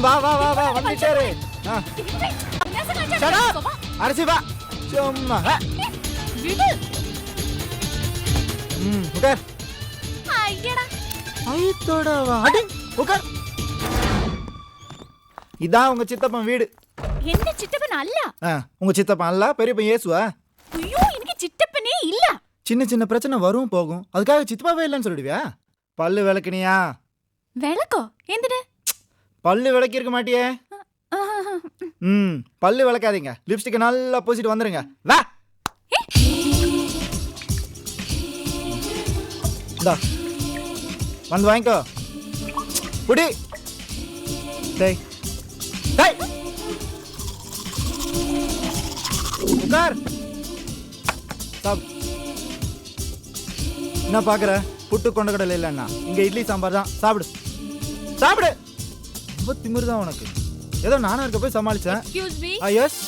வா வா வா வா வந்துட்டாரு. அரசி வா சும்மா உட்கார். ஐயத்தோட வா அடி உட்கார். இதான் உங்க சித்தப்பன் வீடு. என்ன சித்தப்பன் அல்ல? உங்க சித்தப்பன் அல்ல பெரியப்பன் இயேசுவா? ஐயோ எனக்கு சித்தப்பனே இல்ல. சின்ன சின்ன பிரச்சனை வரும் போகும், அதுக்காக சித்தப்பாவே இல்லைன்னு சொல்லிடுவியா? பல்லு விளக்குனியா? விளக்கோ எந்திர? பல்லு விளக்கி இருக்க மாட்டியே. பல்லு விளக்காதீங்க, லிப்ஸ்டிக் நல்லா பூசிட்டு வந்துருங்க. வா வந்து வாங்கிக்கோ. புடி டேய் டேய் உட்கார். என்ன பாக்குற? புட்டு கொண்ட கடலை இல்லைன்னா இங்க இட்லி சாம்பார் தான். சாப்பிடு சாப்பிடு. ரொம்ப திமிரு தான் உனக்கு. ஏதோ நானும் இருக்க போய் சமாளிச்சேன். Excuse me. எஸ்